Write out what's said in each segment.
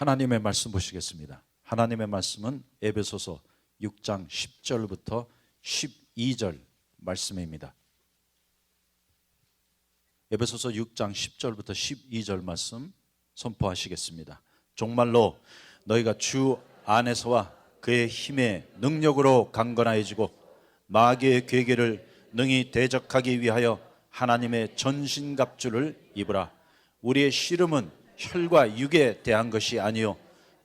하나님의 말씀 보시겠습니다. 하나님의 말씀은 에베소서 6장 10절부터 12절 말씀입니다. 에베소서 6장 10절부터 12절 말씀 선포하시겠습니다. 정말로 너희가 주 안에서와 그의 힘의 능력으로 강건하여지고 마귀의 괴계를 능히 대적하기 위하여 하나님의 전신갑주를 입으라. 우리의 씨름은 혈과 육에 대한 것이 아니요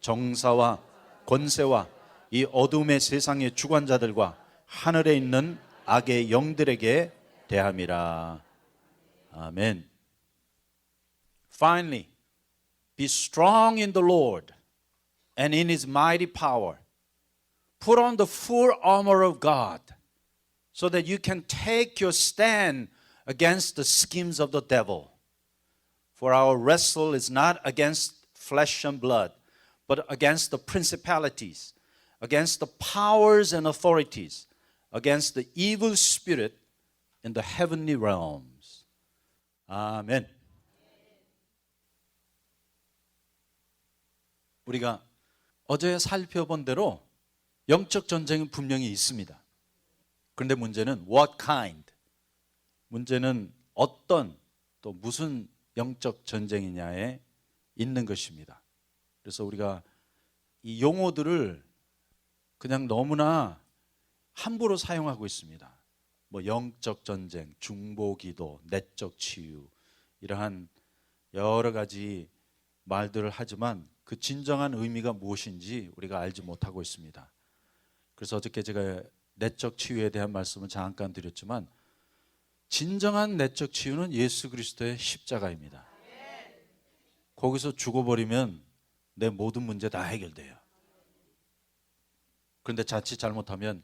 정사와 권세와 이 어둠의 세상의 주관자들과 하늘에 있는 악의 영들에게 대함이라. 아멘. Finally, be strong in the Lord and in His mighty power. Put on the full armor of God so that you can take your stand against the schemes of the devil. For our wrestle is not against flesh and blood, but against the principalities, against the powers and authorities, against the evil spirit in the heavenly realms. 아멘. 우리가 어제 살펴본 대로 영적 전쟁은 분명히 있습니다. 그런데 문제는 what kind? 문제는 어떤 또 무슨 영적 전쟁이냐에 있는 것입니다. 그래서 우리가 이 용어들을 그냥 너무나 함부로 사용하고 있습니다. 뭐 영적 전쟁, 중보기도, 내적 치유 이러한 여러 가지 말들을 하지만 그 진정한 의미가 무엇인지 우리가 알지 못하고 있습니다. 그래서 어저께 제가 내적 치유에 대한 말씀을 잠깐 드렸지만 진정한 내적 치유는 예수 그리스도의 십자가입니다. 거기서 죽어버리면 내 모든 문제 다 해결돼요. 그런데 자칫 잘못하면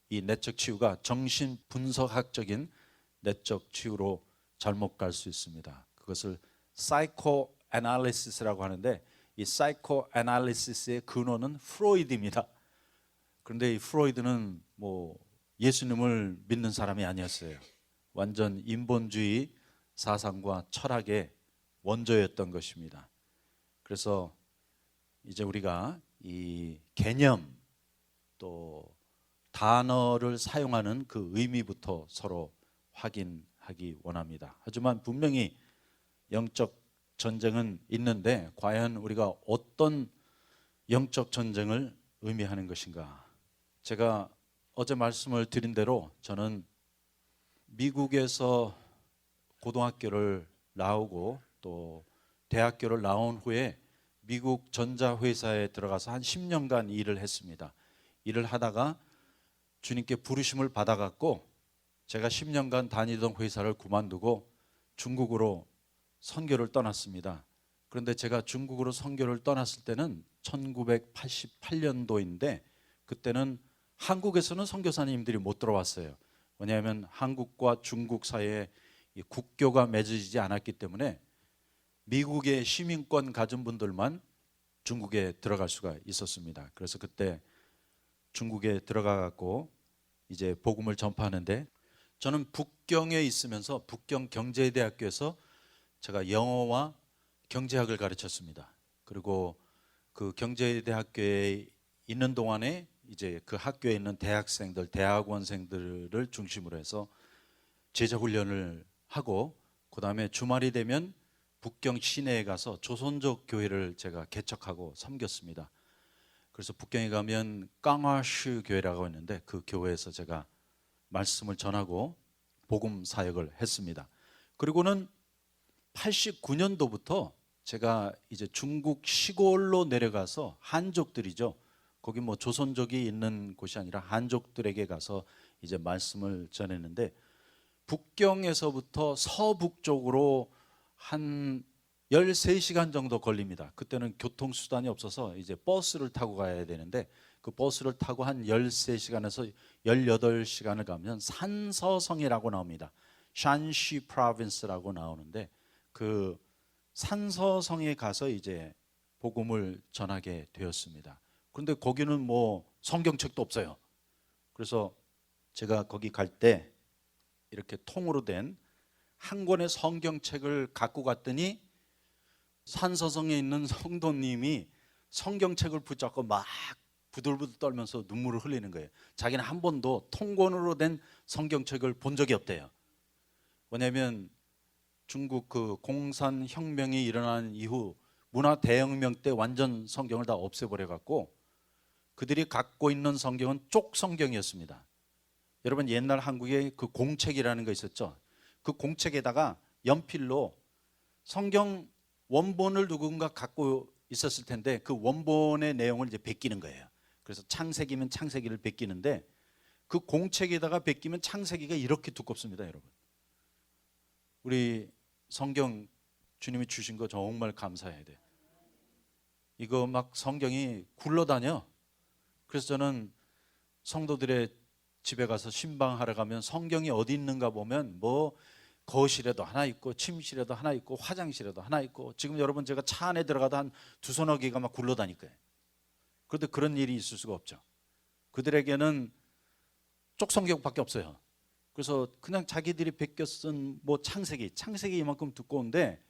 이 내적 치유가 정신 분석학적인 내적 치유로 잘못 갈 수 있습니다. 그것을 사이코 애널리시스라고 하는데 이 사이코 애널리시스의 근원은 프로이드입니다. 그런데 이 프로이드는 뭐 예수님을 믿는 사람이 아니었어요. 완전 인본주의 사상과 철학의 원조였던 것입니다. 그래서 이제 우리가 이 개념 또 단어를 사용하는 그 의미부터 서로 확인하기 원합니다. 하지만 분명히 영적 전쟁은 있는데 과연 우리가 어떤 영적 전쟁을 의미하는 것인가? 제가 어제 말씀을 드린 대로 저는 미국에서 고등학교를 나오고 또 대학교를 나온 후에 미국 전자회사에 들어가서 한 10년간 일을 했습니다. 일을 하다가 주님께 부르심을 받아갖고 제가 10년간 다니던 회사를 그만두고 중국으로 선교를 떠났습니다. 그런데 제가 중국으로 선교를 떠났을 때는 1988년도인데 그때는 한국에서는 선교사님들이 못 들어왔어요. 왜냐하면 한국과 중국 사이에 국교가 맺어지지 않았기 때문에 미국의 시민권 가진 분들만 중국에 들어갈 수가 있었습니다. 그래서 그때 중국에 들어가갖고 이제 복음을 전파하는데 저는 북경에 있으면서 북경 경제대학교에서 제가 영어와 경제학을 가르쳤습니다. 그리고 그 경제대학교에 있는 동안에 이제 그 학교에 있는 대학생들, 대학원생들을 중심으로 해서 제자훈련을 하고 그 다음에 주말이 되면 북경 시내에 가서 조선족 교회를 제가 개척하고 섬겼습니다. 그래서 북경에 가면 깡화슈 교회라고 있는데 그 교회에서 제가 말씀을 전하고 복음 사역을 했습니다. 그리고는 89년도부터 제가 이제 중국 시골로 내려가서 한족들이죠. 거기 뭐 조선족이 있는 곳이 아니라 한족들에게 가서 이제 말씀을 전했는데 북경에서부터 서북쪽으로 한 13시간 정도 걸립니다. 그때는 교통수단이 없어서 이제 버스를 타고 가야 되는데 그 버스를 타고 한 13시간에서 18시간을 가면 산서성이라고 나옵니다. 샨시 프로빈스라고 나오는데 그 산서성에 가서 이제 복음을 전하게 되었습니다. 그런데 거기는 뭐 성경책도 없어요. 그래서 제가 거기 갈 때 이렇게 통으로 된 한 권의 성경책을 갖고 갔더니 산서성에 있는 성도님이 성경책을 붙잡고 막 부들부들 떨면서 눈물을 흘리는 거예요. 자기는 한 번도 통권으로 된 성경책을 본 적이 없대요. 왜냐하면 중국 그 공산혁명이 일어난 이후 문화 대혁명 때 완전 성경을 다 없애버려 갖고 그들이 갖고 있는 성경은 쪽 성경이었습니다. 여러분 옛날 한국에 그 공책이라는 거 있었죠. 그 공책에다가 연필로 성경 원본을 누군가 갖고 있었을 텐데 그 원본의 내용을 이제 베끼는 거예요. 그래서 창세기면 창세기를 베끼는데 그 공책에다가 베끼면 창세기가 이렇게 두껍습니다, 여러분. 우리 성경 주님이 주신 거 정말 감사해야 돼요. 이거 막 성경이 굴러다녀. 그래서 저는 성도들의 집에 가서 신방하러 가면 성경이 어디 있는가 보면 뭐 거실에도 하나 있고 침실에도 하나 있고 화장실에도 하나 있고 지금 여러분 제가 차 안에 들어가도 한 두서너 개가 막 굴러다닐 거예요. 그런데 그런 일이 있을 수가 없죠. 그들에게는 쪽 성경밖에 없어요. 그래서 그냥 자기들이 베껴 쓴 뭐 창세기 이만큼 두꺼운데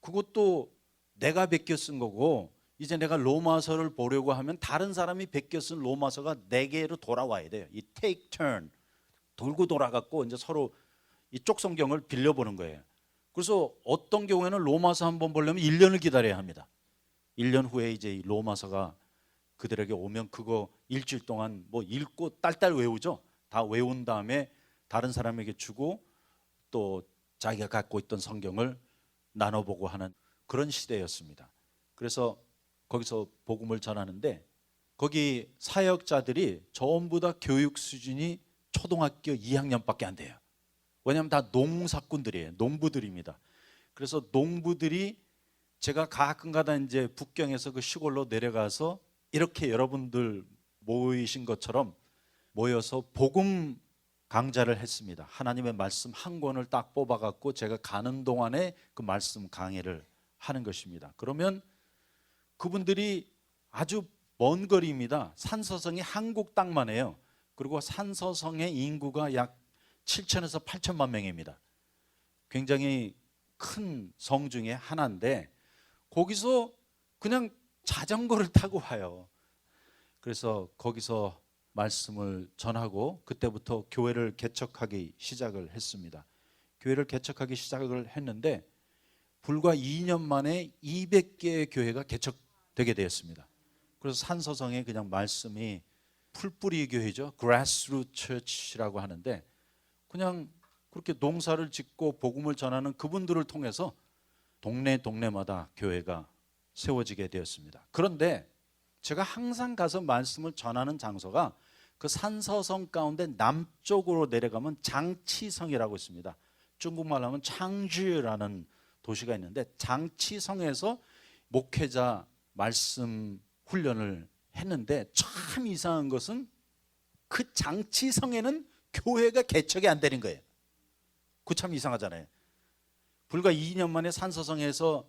그것도 내가 베껴 쓴 거고 이제 내가 로마서를 보려고 하면 다른 사람이 베껴 쓴 로마서가 내게로 돌아와야 돼요. 이 take turn 돌고 돌아갔고 이제 서로 이쪽 성경을 빌려보는 거예요. 그래서 어떤 경우에는 로마서 한번 보려면 1년을 기다려야 합니다. 1년 후에 이제 이 로마서가 그들에게 오면 그거 일주일 동안 뭐 읽고 딸딸 외우죠. 다 외운 다음에 다른 사람에게 주고 또 자기가 갖고 있던 성경을 나눠보고 하는 그런 시대였습니다. 그래서 거기서 복음을 전하는데 거기 사역자들이 전부 다 교육 수준이 초등학교 2학년밖에 안 돼요. 왜냐하면 다 농사꾼들이에요. 농부들입니다. 그래서 농부들이 제가 가끔가다 이제 북경에서 그 시골로 내려가서 이렇게 여러분들 모이신 것처럼 모여서 복음 강좌를 했습니다. 하나님의 말씀 한 권을 딱 뽑아갖고 제가 가는 동안에 그 말씀 강의를 하는 것입니다. 그러면 그분들이 아주 먼 거리입니다. 산서성이 한국 땅만 해요. 그리고 산서성의 인구가 약 7천에서 8천만 명입니다. 굉장히 큰 성 중에 하나인데 거기서 그냥 자전거를 타고 와요. 그래서 거기서 말씀을 전하고 그때부터 교회를 개척하기 시작을 했습니다. 교회를 개척하기 시작을 했는데 불과 2년 만에 200개의 교회가 개척되게 되었습니다. 그래서 산서성에 그냥 말씀이 풀뿌리 교회죠. Grassroot Church라고 하는데 그냥 그렇게 농사를 짓고 복음을 전하는 그분들을 통해서 동네마다 교회가 세워지게 되었습니다. 그런데 제가 항상 가서 말씀을 전하는 장소가 그 산서성 가운데 남쪽으로 내려가면 장치성이라고 있습니다. 중국말로 하면 창주라는 도시가 있는데 장치성에서 목회자 말씀 훈련을 했는데 참 이상한 것은 그 장치성에는 교회가 개척이 안 되는 거예요. 그 참 이상하잖아요. 불과 2년 만에 산서성에서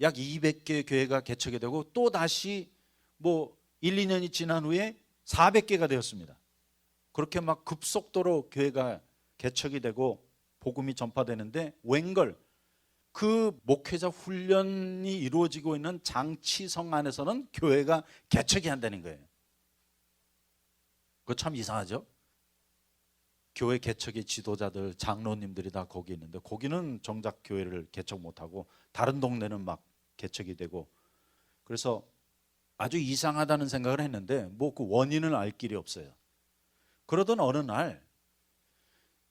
약 200개의 교회가 개척이 되고 또 다시 뭐 1, 2년이 지난 후에 400개가 되었습니다. 그렇게 막 급속도로 교회가 개척이 되고 복음이 전파되는데 웬걸 그 목회자 훈련이 이루어지고 있는 장치성 안에서는 교회가 개척이 안 되는 거예요. 그거 참 이상하죠? 교회 개척의 지도자들, 장로님들이 다 거기 있는데 거기는 정작 교회를 개척 못하고 다른 동네는 막 개척이 되고 그래서 아주 이상하다는 생각을 했는데 뭐 그 원인을 알 길이 없어요. 그러던 어느 날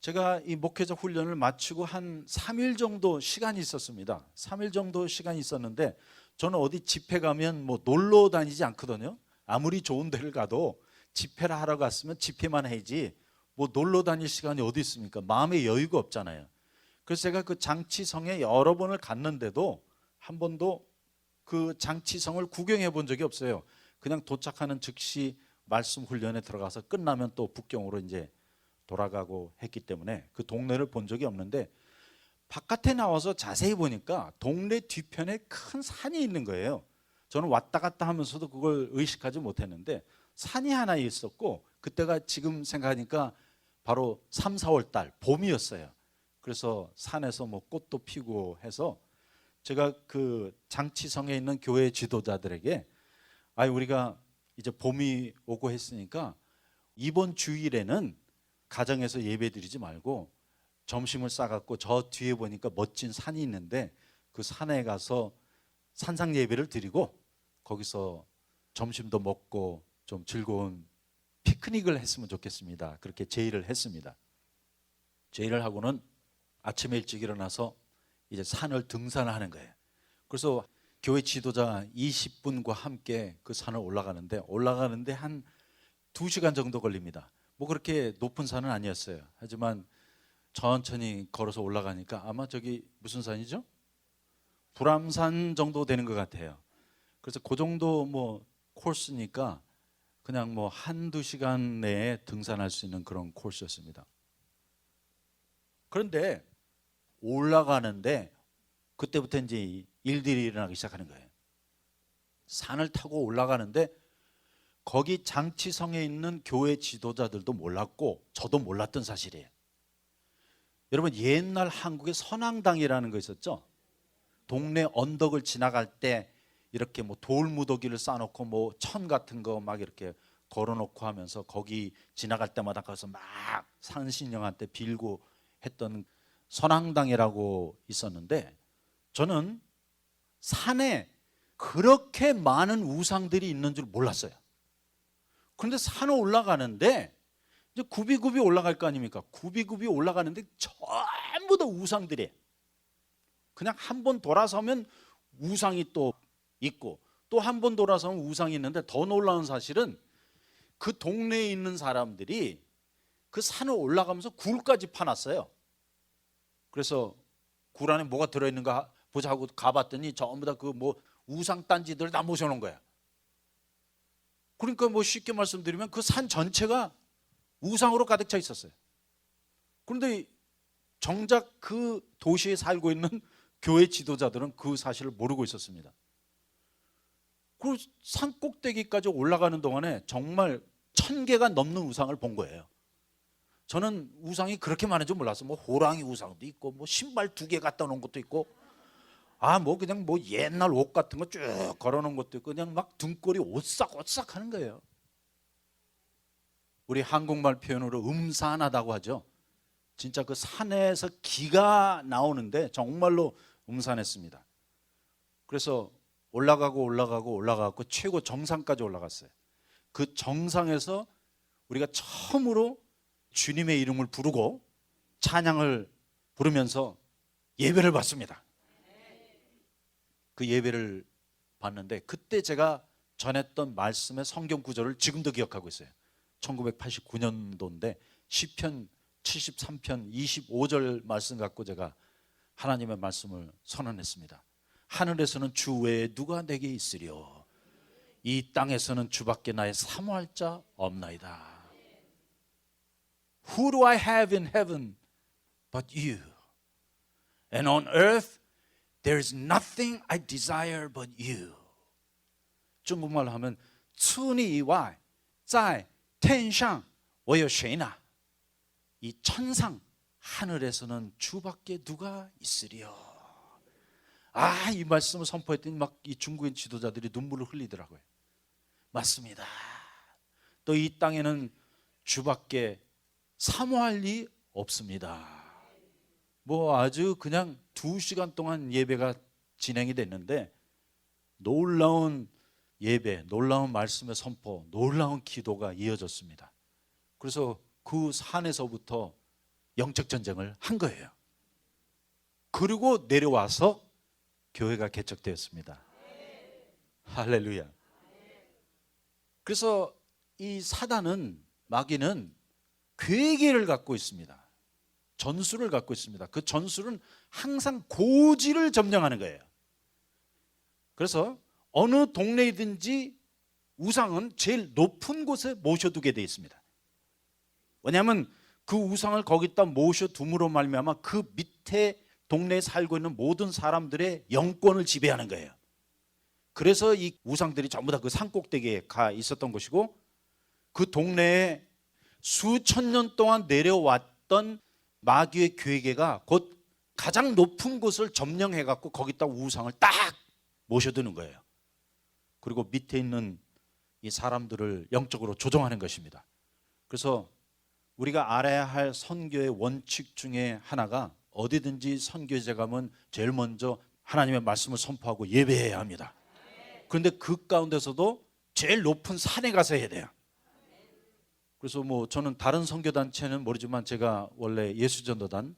제가 이 목회자 훈련을 마치고 한 3일 정도 시간이 있었습니다. 3일 정도 시간이 있었는데 저는 어디 집회 가면 뭐 놀러 다니지 않거든요. 아무리 좋은 데를 가도 집회를 하러 갔으면 집회만 해야지 뭐 놀러 다닐 시간이 어디 있습니까? 마음의 여유가 없잖아요. 그래서 제가 그 장치성에 여러 번을 갔는데도 한 번도 그 장치성을 구경해 본 적이 없어요. 그냥 도착하는 즉시 말씀 훈련에 들어가서 끝나면 또 북경으로 이제 돌아가고 했기 때문에 그 동네를 본 적이 없는데 바깥에 나와서 자세히 보니까 동네 뒤편에 큰 산이 있는 거예요. 저는 왔다 갔다 하면서도 그걸 의식하지 못했는데 산이 하나 있었고 그때가 지금 생각하니까 바로 3, 4월 달 봄이었어요. 그래서 산에서 뭐 꽃도 피고 해서 제가 그 장치성에 있는 교회 지도자들에게 우리가 이제 봄이 오고 했으니까 이번 주일에는 가정에서 예배 드리지 말고 점심을 싸갖고 저 뒤에 보니까 멋진 산이 있는데 그 산에 가서 산상 예배를 드리고 거기서 점심도 먹고 좀 즐거운 피크닉을 했으면 좋겠습니다. 그렇게 제의를 했습니다. 제의를 하고는 아침에 일찍 일어나서 이제 산을 등산하는 거예요. 그래서 교회 지도자 20분과 함께 그 산을 올라가는데 한 2시간 정도 걸립니다. 뭐 그렇게 높은 산은 아니었어요. 하지만 천천히 걸어서 올라가니까 아마 저기 무슨 산이죠? 불암산 정도 되는 것 같아요. 그래서 그 정도 뭐 코스니까 그냥 뭐 1-2시간 내에 등산할 수 있는 그런 코스였습니다. 그런데 올라가는데 그때부터 이제 일들이 일어나기 시작하는 거예요. 산을 타고 올라가는데 거기 장치성에 있는 교회 지도자들도 몰랐고 저도 몰랐던 사실이에요. 여러분, 옛날 한국에 선앙당이라는 거 있었죠? 동네 언덕을 지나갈 때 이렇게 뭐 돌무더기를 쌓아놓고 뭐 천 같은 거 막 이렇게 걸어놓고 하면서 거기 지나갈 때마다 가서 막 산신령한테 빌고 했던 선앙당이라고 있었는데, 저는 산에 그렇게 많은 우상들이 있는 줄 몰랐어요. 그런데 산에 올라가는데 이제 굽이굽이 올라갈 거 아닙니까? 굽이굽이 올라가는데 전부 다 우상들이에요. 그냥 한 번 돌아서면 우상이 또 있고 또 한 번 돌아서면 우상이 있는데, 더 놀라운 사실은 그 동네에 있는 사람들이 그 산을 올라가면서 굴까지 파놨어요. 그래서 굴 안에 뭐가 들어있는가 보자 하고 가봤더니 전부 다 그 뭐 우상 딴지들을 다 모셔놓은 거야. 그러니까 뭐 쉽게 말씀드리면 그 산 전체가 우상으로 가득 차 있었어요. 그런데 정작 그 도시에 살고 있는 교회 지도자들은 그 사실을 모르고 있었습니다. 그 산 꼭대기까지 올라가는 동안에 정말 1000개가 넘는 우상을 본 거예요. 저는 우상이 그렇게 많은 줄 몰랐어요. 뭐 호랑이 우상도 있고 뭐 신발 2개 갖다 놓은 것도 있고 뭐 그냥 뭐 옛날 옷 같은 거 쭉 걸어놓은 것도 있고 그냥 막 등골이 오싹오싹 하는 거예요. 우리 한국말 표현으로 음산하다고 하죠. 진짜 그 산에서 기가 나오는데 정말로 음산했습니다. 그래서 올라가고 최고 정상까지 올라갔어요. 그 정상에서 우리가 처음으로 주님의 이름을 부르고 찬양을 부르면서 예배를 받습니다. 그 예배를 봤는데 그때 제가 전했던 말씀의 성경 구절을 지금도 기억하고 있어요. 1989년도인데 시편 73편 25절 말씀 갖고 제가 하나님의 말씀을 선언했습니다. 하늘에서는 주 외에 누가 내게 있으려, 이 땅에서는 주밖에 나의 사모할 자 없나이다. Who do I have in heaven but you? And on earth there is nothing I desire but you. 중국말로 하면 除你以外在天上我有谁呢? 이 천상 하늘에서는 주밖에 누가 있으리요. 이 말씀을 선포했더니 막 이 중국인 지도자들이 눈물을 흘리더라고요. 맞습니다. 또 이 땅에는 주밖에 사모할 리 없습니다. 뭐 아주 그냥 2시간 동안 예배가 진행이 됐는데 놀라운 예배, 놀라운 말씀의 선포, 놀라운 기도가 이어졌습니다. 그래서 그 산에서부터 영적 전쟁을 한 거예요. 그리고 내려와서 교회가 개척되었습니다. 할렐루야. 그래서 이 사단은, 마귀는 괴계를 갖고 있습니다. 전술을 갖고 있습니다. 그 전술은 항상 고지를 점령하는 거예요. 그래서 어느 동네이든지 우상은 제일 높은 곳에 모셔두게 되어 있습니다. 왜냐하면 그 우상을 거기다 모셔둠으로 말미암아 그 밑에 동네에 살고 있는 모든 사람들의 영권을 지배하는 거예요. 그래서 이 우상들이 전부 다 그 산꼭대기에 가 있었던 것이고, 그 동네에 수천 년 동안 내려왔던 마귀의 괴계가 곧 가장 높은 곳을 점령해 갖고 거기다 우상을 딱 모셔두는 거예요. 그리고 밑에 있는 이 사람들을 영적으로 조종하는 것입니다. 그래서 우리가 알아야 할 선교의 원칙 중에 하나가 어디든지 선교지에 가면 제일 먼저 하나님의 말씀을 선포하고 예배해야 합니다. 그런데 그 가운데서도 제일 높은 산에 가서 해야 돼요. 그래서 뭐 저는 다른 선교단체는 모르지만 제가 원래 예수전도단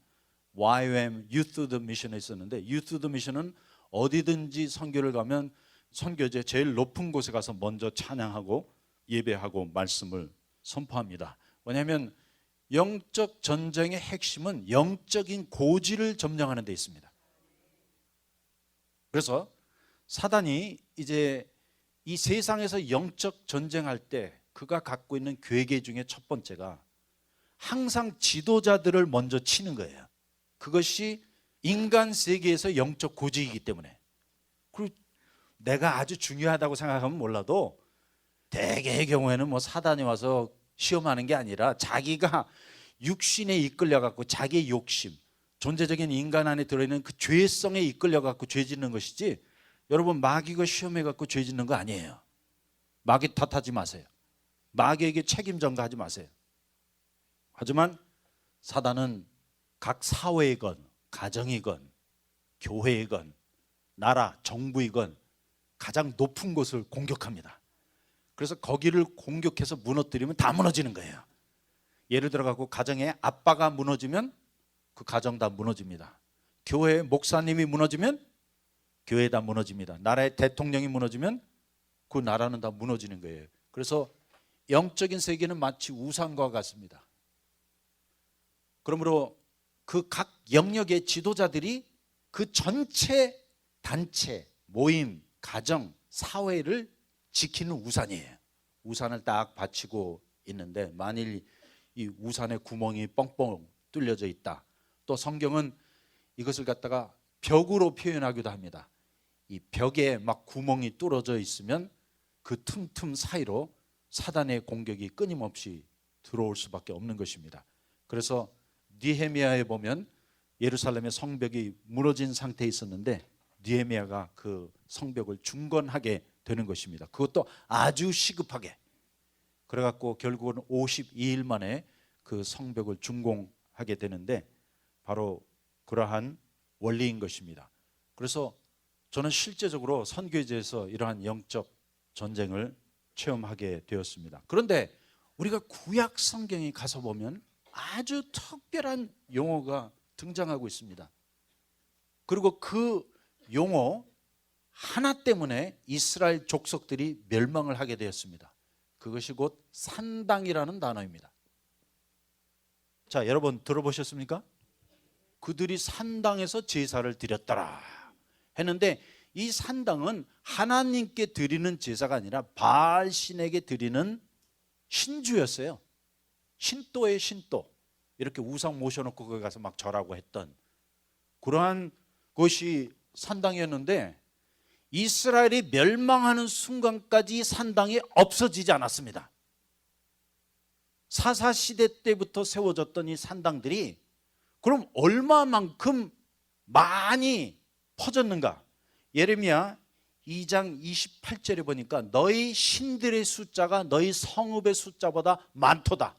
YWAM Youth of the Mission에 있었는데 Youth of the Mission은 어디든지 선교를 가면 선교지에 제일 높은 곳에 가서 먼저 찬양하고 예배하고 말씀을 선포합니다. 왜냐하면 영적 전쟁의 핵심은 영적인 고지를 점령하는 데 있습니다. 그래서 사단이 이제 이 세상에서 영적 전쟁할 때 그가 갖고 있는 괴계 중에 첫 번째가 항상 지도자들을 먼저 치는 거예요. 그것이 인간 세계에서 영적 고지이기 때문에. 그리고 내가 아주 중요하다고 생각하면 몰라도 대개의 경우에는 뭐 사단이 와서 시험하는 게 아니라 자기가 육신에 이끌려 갖고 자기의 욕심, 존재적인 인간 안에 들어있는 그 죄성에 이끌려 갖고 죄 짓는 것이지, 여러분 마귀가 시험해 갖고 죄 짓는 거 아니에요. 마귀 탓하지 마세요. 마귀에게 책임 전가하지 마세요. 하지만 사단은 각 사회이건 가정이건 교회이건 나라 정부이건 가장 높은 곳을 공격합니다. 그래서 거기를 공격해서 무너뜨리면 다 무너지는 거예요. 예를 들어 갖고 가정에 아빠가 무너지면 그 가정 다 무너집니다. 교회 목사님이 무너지면 교회 다 무너집니다. 나라의 대통령이 무너지면 그 나라는 다 무너지는 거예요. 그래서 영적인 세계는 마치 우상과 같습니다. 그러므로 그 각 영역의 지도자들이 그 전체 단체, 모임, 가정, 사회를 지키는 우산이에요. 우산을 딱 받치고 있는데 만일 이 우산에 구멍이 뻥뻥 뚫려져 있다. 또 성경은 이것을 갖다가 벽으로 표현하기도 합니다. 이 벽에 막 구멍이 뚫어져 있으면 그 틈틈 사이로 사단의 공격이 끊임없이 들어올 수밖에 없는 것입니다. 그래서 느헤미야에 보면 예루살렘의 성벽이 무너진 상태에 있었는데 느헤미야가 그 성벽을 중건하게 되는 것입니다. 그것도 아주 시급하게. 그래갖고 결국은 52일 만에 그 성벽을 준공하게 되는데 바로 그러한 원리인 것입니다. 그래서 저는 실제적으로 선교지에서 이러한 영적 전쟁을 체험하게 되었습니다. 그런데 우리가 구약 성경에 가서 보면 아주 특별한 용어가 등장하고 있습니다. 그리고 그 용어 하나 때문에 이스라엘 족속들이 멸망을 하게 되었습니다. 그것이 곧 산당이라는 단어입니다. 자, 여러분 들어보셨습니까? 그들이 산당에서 제사를 드렸더라 했는데 이 산당은 하나님께 드리는 제사가 아니라 바알 신에게 드리는 신주였어요. 신도의 신도. 이렇게 우상 모셔놓고 거기 가서 막 절하고 했던 그러한 것이 산당이었는데 이스라엘이 멸망하는 순간까지 산당이 없어지지 않았습니다. 사사시대 때부터 세워졌던 이 산당들이 그럼 얼마만큼 많이 퍼졌는가? 예레미야 2장 28절에 보니까 너희 신들의 숫자가 너희 성읍의 숫자보다 많도다.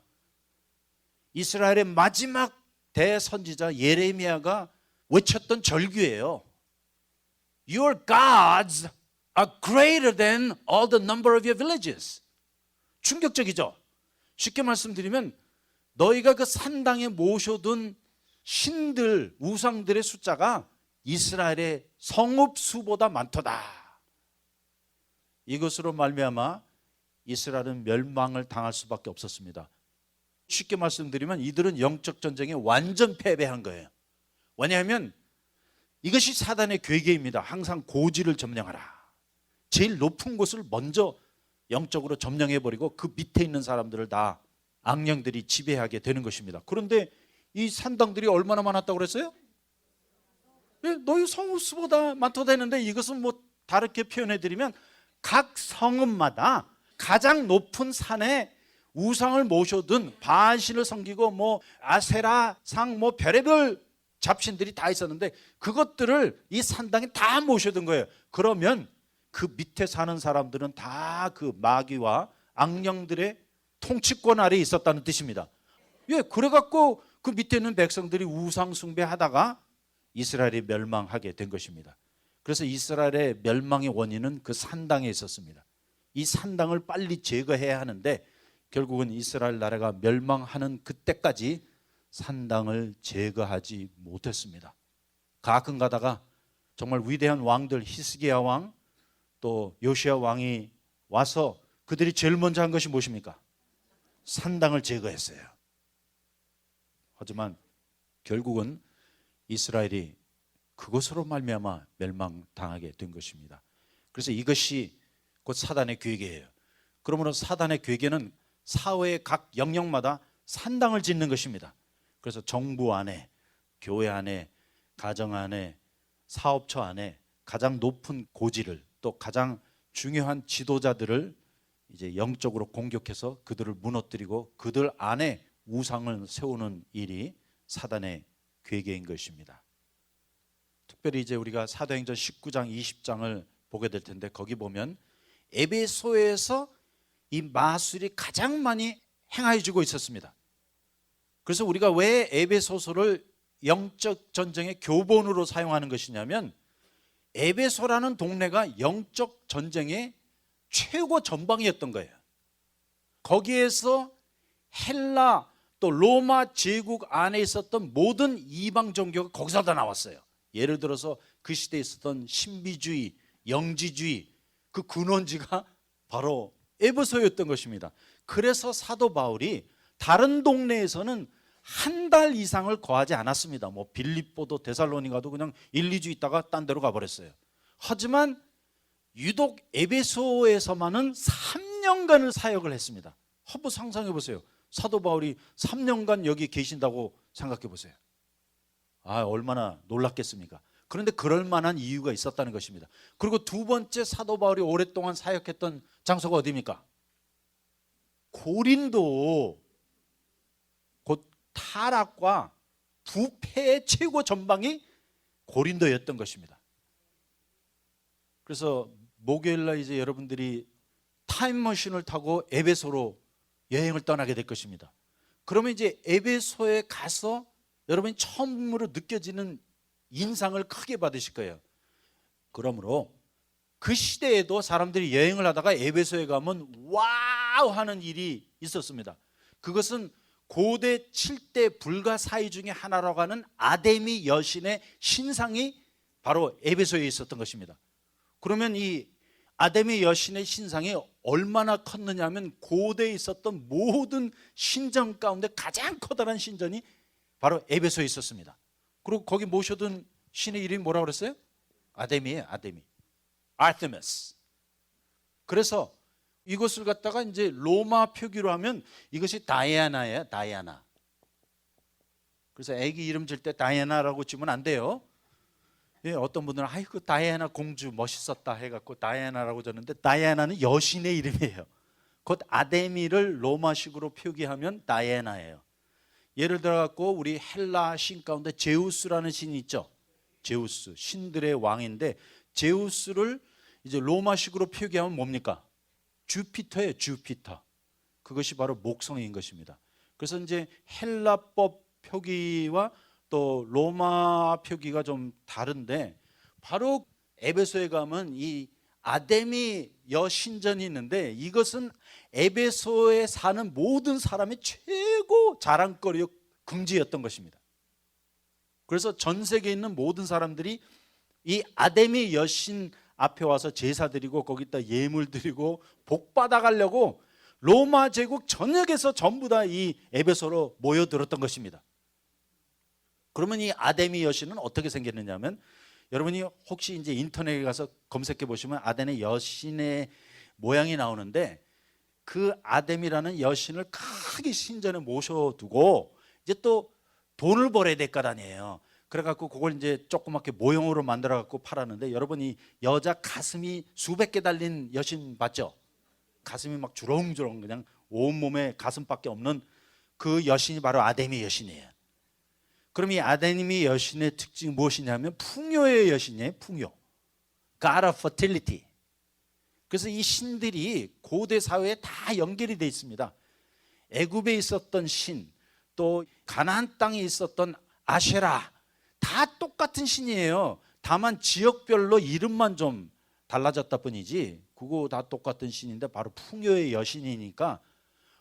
이스라엘의 마지막 대선지자 예레미야가 외쳤던 절규예요. Your gods are greater than all the number of your villages. 충격적이죠. 쉽게 말씀드리면 너희가 그 산당에 모셔둔 신들, 우상들의 숫자가 이스라엘의 성읍 수보다 많도다. 이것으로 말미암아 이스라엘은 멸망을 당할 수밖에 없었습니다. 쉽게 말씀드리면 이들은 영적 전쟁에 완전 패배한 거예요. 왜냐하면 이것이 사단의 괴계입니다. 항상 고지를 점령하라. 제일 높은 곳을 먼저 영적으로 점령해버리고 그 밑에 있는 사람들을 다 악령들이 지배하게 되는 것입니다. 그런데 이 산당들이 얼마나 많았다고 그랬어요? 너희 성읍 수보다 많다고 했는데 이것은 뭐 다르게 표현해드리면 각 성읍마다 가장 높은 산에 우상을 모셔둔 바알신을 섬기고 뭐 아세라 상 뭐 별의별 잡신들이 다 있었는데 그것들을 이 산당에 다 모셔둔 거예요. 그러면 그 밑에 사는 사람들은 다 그 마귀와 악령들의 통치권 아래에 있었다는 뜻입니다. 예, 그래갖고 그 밑에 있는 백성들이 우상 숭배하다가 이스라엘이 멸망하게 된 것입니다. 그래서 이스라엘의 멸망의 원인은 그 산당에 있었습니다. 이 산당을 빨리 제거해야 하는데 결국은 이스라엘 나라가 멸망하는 그때까지 산당을 제거하지 못했습니다. 가끔 가다가 정말 위대한 왕들, 히스기야 왕, 또 요시야 왕이 와서 그들이 제일 먼저 한 것이 무엇입니까? 산당을 제거했어요. 하지만 결국은 이스라엘이 그것으로 말미암아 멸망당하게 된 것입니다. 그래서 이것이 곧 사단의 괴계예요. 그러므로 사단의 괴계는 사회의 각 영역마다 산당을 짓는 것입니다. 그래서 정부 안에, 교회 안에, 가정 안에, 사업처 안에 가장 높은 고지를, 또 가장 중요한 지도자들을 이제 영적으로 공격해서 그들을 무너뜨리고 그들 안에 우상을 세우는 일이 사단의 괴계인 것입니다. 특별히 이제 우리가 사도행전 19장 20장을 보게 될 텐데 거기 보면 에베소에서 이 마술이 가장 많이 행하여지고 있었습니다. 그래서 우리가 왜 에베소서를 영적 전쟁의 교본으로 사용하는 것이냐면 에베소라는 동네가 영적 전쟁의 최고 전방이었던 거예요. 거기에서 헬라 또 로마 제국 안에 있었던 모든 이방 종교가 거기서 다 나왔어요. 예를 들어서 그 시대에 있었던 신비주의, 영지주의 그 근원지가 바로 에베소였던 것입니다. 그래서 사도 바울이 다른 동네에서는 한 달 이상을 거하지 않았습니다. 뭐 빌립보도 데살로니가도 그냥 1, 2주 있다가 딴 데로 가버렸어요. 하지만 유독 에베소에서만은 3년간을 사역을 했습니다. 한번 상상해 보세요. 사도 바울이 3년간 여기 계신다고 생각해 보세요. 아, 얼마나 놀랐겠습니까? 그런데 그럴 만한 이유가 있었다는 것입니다. 그리고 두 번째 사도 바울이 오랫동안 사역했던 장소가 어디입니까? 고린도. 곧 타락과 부패의 최고 전방이 고린도였던 것입니다. 그래서 목요일날 이제 여러분들이 타임머신을 타고 에베소로 여행을 떠나게 될 것입니다. 그러면 이제 에베소에 가서 여러분이 처음으로 느껴지는 인상을 크게 받으실 거예요. 그러므로 그 시대에도 사람들이 여행을 하다가 에베소에 가면 와우 하는 일이 있었습니다. 그것은 고대 7대 불가사의 중에 하나라고 하는 아데미 여신의 신상이 바로 에베소에 있었던 것입니다. 그러면 이 아데미 여신의 신상이 얼마나 컸느냐 하면 고대에 있었던 모든 신전 가운데 가장 커다란 신전이 바로 에베소에 있었습니다. 그리고 거기 모셔둔 신의 이름이 뭐라고 그랬어요? 아데미예요. 아데미, 아르테미스. 그래서 이것을 갖다가 이제 로마 표기로 하면 이것이 다이아나예요. 다이아나. 그래서 아기 이름 질 때 다이아나라고 지으면 안 돼요. 예, 어떤 분들은 아이고 다이아나 공주 멋있었다 해갖고 다이아나라고 졌는데 다이아나는 여신의 이름이에요. 곧 아데미를 로마식으로 표기하면 다이아나예요. 예를 들어 갖고 우리 헬라 신 가운데 제우스라는 신이 있죠. 제우스, 신들의 왕인데 제우스를 이제 로마식으로 표기하면 뭡니까? 주피터예요. 주피터. 그것이 바로 목성인 것입니다. 그래서 이제 헬라법 표기와 또 로마 표기가 좀 다른데 바로 에베소에 가면 이 아데미 여신전이 있는데 이것은 에베소에 사는 모든 사람의 최고 자랑거리요 금지였던 것입니다. 그래서 전 세계에 있는 모든 사람들이 이 아데미 여신 앞에 와서 제사 드리고 거기다 예물 드리고 복 받아가려고 로마 제국 전역에서 전부 다 이 에베소로 모여들었던 것입니다. 그러면 이 아데미 여신은 어떻게 생겼느냐 하면 여러분이 혹시 이제 인터넷에 가서 검색해 보시면 아데미 여신의 모양이 나오는데 그 아데미라는 여신을 크게 신전에 모셔두고 이제 또 돈을 벌어야 될 거 아니에요. 그래갖고 그걸 이제 조그맣게 모형으로 만들어갖고 팔았는데 여러분이 여자 가슴이 수백 개 달린 여신 봤죠? 가슴이 막 주렁주렁 그냥 온몸에 가슴밖에 없는 그 여신이 바로 아데미 여신이에요. 그럼 이 아데미 여신의 특징이 무엇이냐면 풍요의 여신이에요. 풍요. God of fertility. 그래서 이 신들이 고대 사회에 다 연결이 돼 있습니다. 애굽에 있었던 신, 또 가나안 땅에 있었던 아세라, 다 똑같은 신이에요. 다만 지역별로 이름만 좀 달라졌다 뿐이지 그거 다 똑같은 신인데 바로 풍요의 여신이니까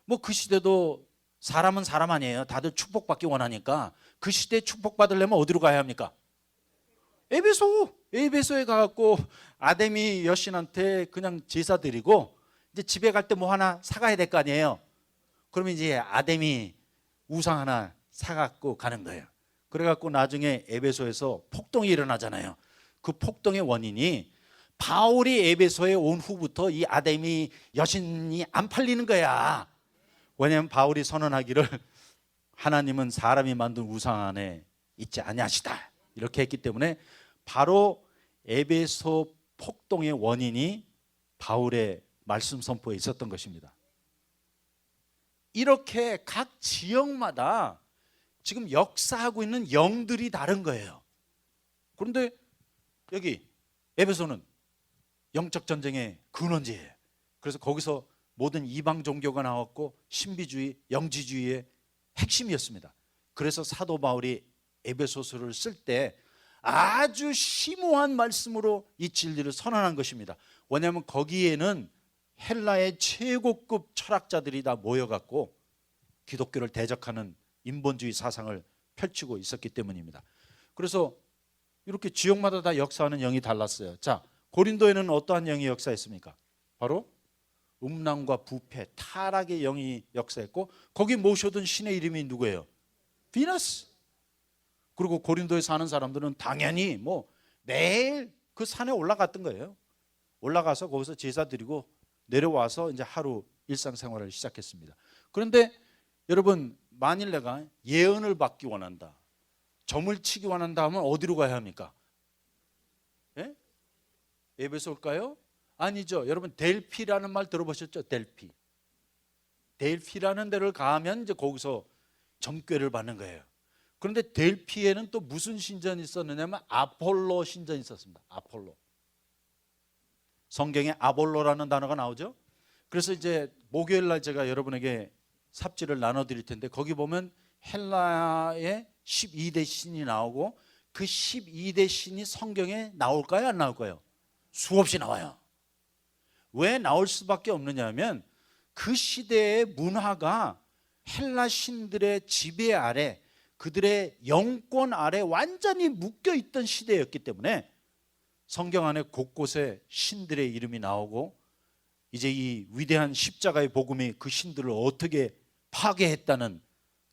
뭐 그 시대도 사람은 사람 아니에요. 다들 축복받기 원하니까 그 시대에 축복받으려면 어디로 가야 합니까? 에베소에 가갖고 아데미 여신한테 그냥 제사 드리고 이제 집에 갈 때 뭐 하나 사가야 될 거 아니에요. 그러면 이제 아데미 우상 하나 사갖고 가는 거예요. 그래갖고 나중에 에베소에서 폭동이 일어나잖아요. 그 폭동의 원인이 바울이 에베소에 온 후부터 이 아데미 여신이 안 팔리는 거야. 왜냐하면 바울이 선언하기를 하나님은 사람이 만든 우상 안에 있지 아니하시다 이렇게 했기 때문에 바로 에베소 폭동의 원인이 바울의 말씀 선포에 있었던 것입니다. 이렇게 각 지역마다 지금 역사하고 있는 영들이 다른 거예요. 그런데 여기 에베소는 영적 전쟁의 근원지예요. 그래서 거기서 모든 이방 종교가 나왔고 신비주의, 영지주의의 핵심이었습니다. 그래서 사도 바울이 에베소서를 쓸 때 아주 심오한 말씀으로 이 진리를 선언한 것입니다. 왜냐하면 거기에는 헬라의 최고급 철학자들이 다 모여갖고 기독교를 대적하는 인본주의 사상을 펼치고 있었기 때문입니다. 그래서 이렇게 지역마다 다 역사하는 영이 달랐어요. 자, 고린도에는 어떠한 영이 역사했습니까? 바로 음란과 부패, 타락의 영이 역사했고 거기 모셔둔 신의 이름이 누구예요? 비너스. 그리고 고린도에 사는 사람들은 당연히 뭐 매일 그 산에 올라갔던 거예요. 올라가서 거기서 제사 드리고 내려와서 이제 하루 일상생활을 시작했습니다. 그런데 여러분 만일 내가 예언을 받기 원한다, 점을 치기 원한다 하면 어디로 가야 합니까? 예? 에베소일까요? 아니죠. 여러분 델피라는 말 들어보셨죠? 델피. 델피라는 데를 가면 이제 거기서 점괘를 받는 거예요. 그런데 델피에는 또 무슨 신전이 있었느냐면 아폴로 신전이 있었습니다. 아폴로. 성경에 아볼로라는 단어가 나오죠. 그래서 이제 목요일 날 제가 여러분에게 삽질을 나눠드릴 텐데 거기 보면 헬라의 12대 신이 나오고 그 12대 신이 성경에 나올까요? 안 나올까요? 수없이 나와요. 왜 나올 수밖에 없느냐 하면 그 시대의 문화가 헬라 신들의 지배 아래, 그들의 영권 아래 완전히 묶여있던 시대였기 때문에 성경 안에 곳곳에 신들의 이름이 나오고 이제 이 위대한 십자가의 복음이 그 신들을 어떻게 파괴했다는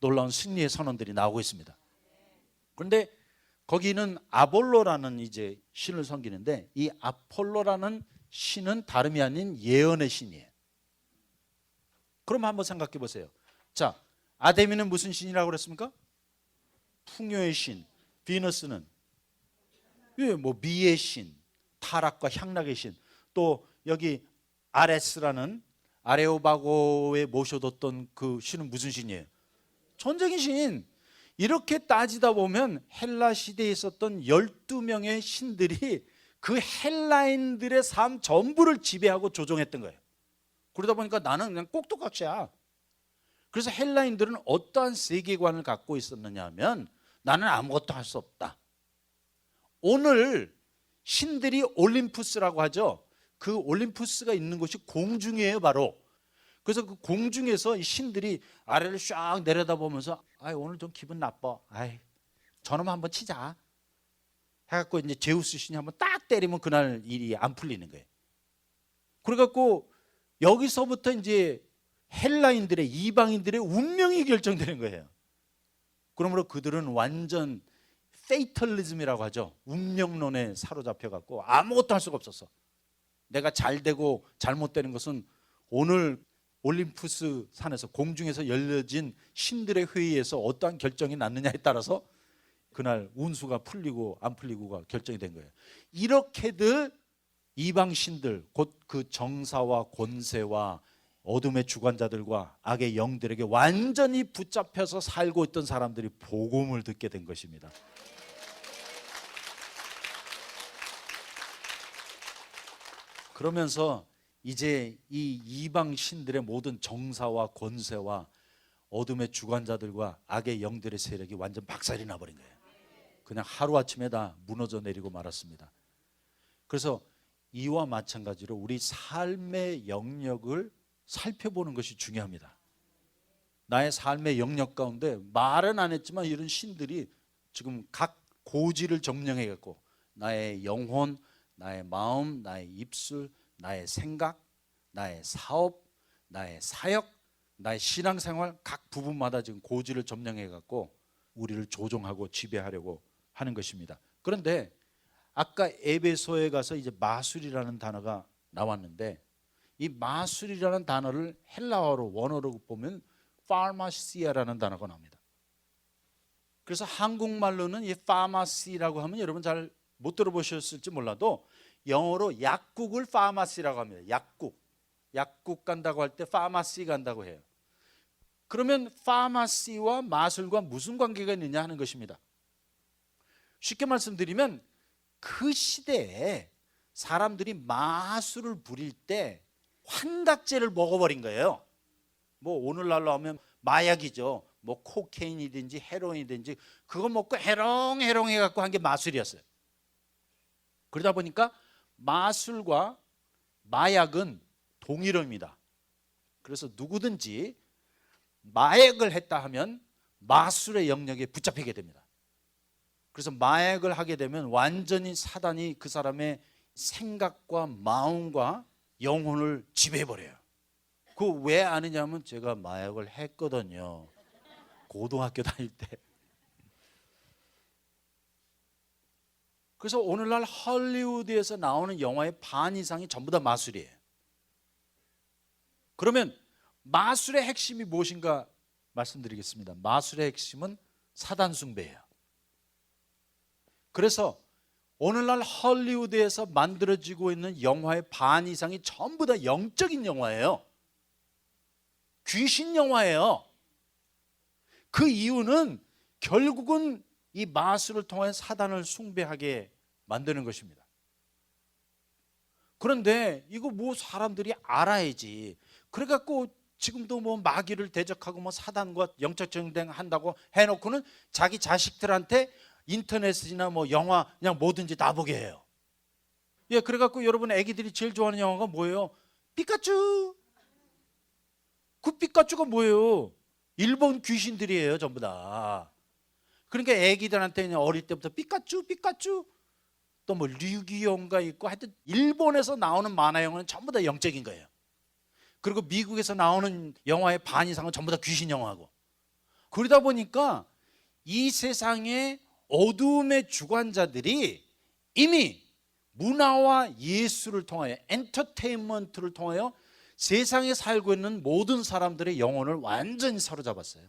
놀라운 승리의 선언들이 나오고 있습니다. 그런데 거기는 아볼로라는 이제 신을 섬기는데 이 아폴로라는 신은 다름이 아닌 예언의 신이에요. 그럼 한번 생각해 보세요. 자, 아데미는 무슨 신이라고 그랬습니까? 풍요의 신. 비너스는 뭐 미의 신, 타락과 향락의 신. 또 여기 아레스라는 아레오바고에 모셔뒀던 그 신은 무슨 신이에요? 전쟁의 신. 이렇게 따지다 보면 헬라 시대에 있었던 12명의 신들이 그 헬라인들의 삶 전부를 지배하고 조종했던 거예요. 그러다 보니까 나는 그냥 꼭두각시야. 그래서 헬라인들은 어떠한 세계관을 갖고 있었느냐 하면 나는 아무것도 할 수 없다. 오늘 신들이 올림푸스라고 하죠. 그 올림푸스가 있는 곳이 공중이에요, 바로. 그래서 그 공중에서 이 신들이 아래를 쫙 내려다보면서 오늘 좀 기분 나빠. 저놈 한번 치자. 해갖고 이제 제우스 신이 한번 딱 때리면 그날 일이 안 풀리는 거예요. 그래갖고 여기서부터 이제 헬라인들의, 이방인들의 운명이 결정되는 거예요. 그러므로 그들은 완전 페이털리즘이라고 하죠. 운명론에 사로잡혀갖고 아무것도 할 수가 없었어. 내가 잘 되고 잘못되는 것은 오늘 올림푸스 산에서 공중에서 열려진 신들의 회의에서 어떠한 결정이 났느냐에 따라서 그날 운수가 풀리고 안 풀리고가 결정이 된 거예요. 이렇게들 이방 신들, 곧 그 정사와 권세와 어둠의 주관자들과 악의 영들에게 완전히 붙잡혀서 살고 있던 사람들이 복음을 듣게 된 것입니다. 그러면서 이제 이 이방 신들의 모든 정사와 권세와 어둠의 주관자들과 악의 영들의 세력이 완전 박살이 나버린 거예요. 그냥 하루아침에 다 무너져 내리고 말았습니다. 그래서 이와 마찬가지로 우리 삶의 영역을 살펴보는 것이 중요합니다. 나의 삶의 영역 가운데 말은 안 했지만 이런 신들이 지금 각 고지를 점령해 갖고 나의 영혼, 나의 마음, 나의 입술, 나의 생각, 나의 사업, 나의 사역, 나의 신앙생활 각 부분마다 지금 고지를 점령해 갖고 우리를 조종하고 지배하려고 하는 것입니다. 그런데 아까 에베소에 가서 이제 마술이라는 단어가 나왔는데 이 마술이라는 단어를 헬라어로 원어로 보면 파르마시아라는 단어가 나옵니다. 그래서 한국말로는 이 파마시라고 하면 여러분 잘 못 들어보셨을지 몰라도 영어로 약국을 파마시라고 합니다. 약국 간다고 할 때 파마시 간다고 해요. 그러면 파마시와 마술과 무슨 관계가 있느냐 하는 것입니다. 쉽게 말씀드리면 그 시대에 사람들이 마술을 부릴 때 환각제를 먹어버린 거예요. 뭐 오늘날로 하면 마약이죠. 뭐 코케인이든지 헤로인이든지 그거 먹고 해롱해롱 해갖고 한 게 마술이었어요. 그러다 보니까 마술과 마약은 동일어입니다. 그래서 누구든지 마약을 했다 하면 마술의 영역에 붙잡히게 됩니다. 그래서 마약을 하게 되면 완전히 사단이 그 사람의 생각과 마음과 영혼을 지배해버려요. 그거 왜 아느냐면 제가 마약을 했거든요. 고등학교 다닐 때. 그래서 오늘날 할리우드에서 나오는 영화의 반 이상이 전부 다 마술이에요. 그러면 마술의 핵심이 무엇인가 말씀드리겠습니다. 마술의 핵심은 사단 숭배예요. 그래서 오늘날 할리우드에서 만들어지고 있는 영화의 반 이상이 전부 다 영적인 영화예요. 귀신 영화예요. 그 이유는 결국은 이 마술을 통해 사단을 숭배하게 만드는 것입니다. 그런데 이거 뭐 사람들이 알아야지. 그래갖고 지금도 뭐 마귀를 대적하고 뭐 사단과 영적 전쟁 한다고 해놓고는 자기 자식들한테 인터넷이나 뭐 영화 그냥 뭐든지 다 보게 해요. 예, 그래갖고 여러분 애기들이 제일 좋아하는 영화가 뭐예요? 피카츄. 그 피카츄가 뭐예요? 일본 귀신들이에요, 전부 다. 그러니까 애기들한테 그냥 어릴 때부터 피카츄 또 뭐 류기용가 있고 하여튼 일본에서 나오는 만화 영화는 전부 다 영적인 거예요. 그리고 미국에서 나오는 영화의 반 이상은 전부 다 귀신 영화고. 그러다 보니까 이 세상의 어둠의 주관자들이 이미 문화와 예술을 통하여 엔터테인먼트를 통하여 세상에 살고 있는 모든 사람들의 영혼을 완전히 사로잡았어요.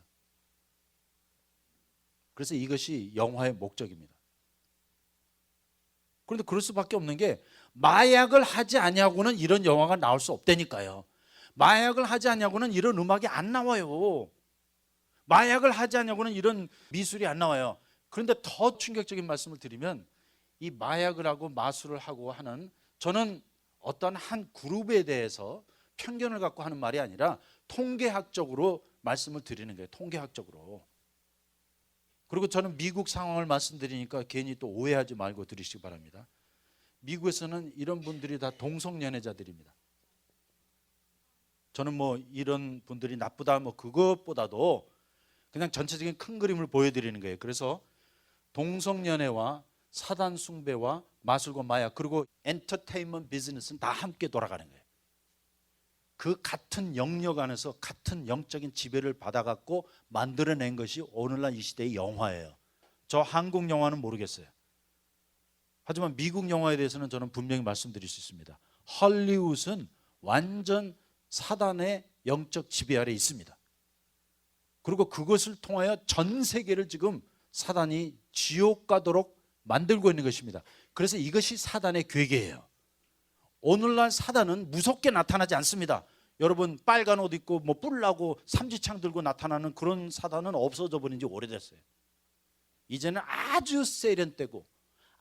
그래서 이것이 영화의 목적입니다. 그런데 그럴 수밖에 없는 게 마약을 하지 않냐고는 이런 영화가 나올 수 없다니까요. 마약을 하지 않냐고는 이런 음악이 안 나와요. 마약을 하지 않냐고는 이런 미술이 안 나와요. 그런데 더 충격적인 말씀을 드리면 이 마약을 하고 마술을 하고 하는, 저는 어떤 한 그룹에 대해서 편견을 갖고 하는 말이 아니라 통계학적으로 말씀을 드리는 거예요. 통계학적으로. 그리고 저는 미국 상황을 말씀드리니까 괜히 또 오해하지 말고 들으시기 바랍니다. 미국에서는 이런 분들이 다 동성연애자들입니다. 저는 뭐 이런 분들이 나쁘다 뭐 그것보다도 그냥 전체적인 큰 그림을 보여드리는 거예요. 그래서 동성연애와 사단 숭배와 마술과 마약 그리고 엔터테인먼트 비즈니스는 다 함께 돌아가는 거예요. 그 같은 영역 안에서 같은 영적인 지배를 받아갖고 만들어낸 것이 오늘날 이 시대의 영화예요. 저 한국 영화는 모르겠어요. 하지만 미국 영화에 대해서는 저는 분명히 말씀드릴 수 있습니다. 할리우드는 완전 사단의 영적 지배 아래 있습니다. 그리고 그것을 통하여 전 세계를 지금 사단이 지옥 가도록 만들고 있는 것입니다. 그래서 이것이 사단의 괴계예요. 오늘날 사단은 무섭게 나타나지 않습니다. 여러분 빨간 옷 입고 뭐 뿔나고 삼지창 들고 나타나는 그런 사단은 없어져 버린 지 오래됐어요. 이제는 아주 세련되고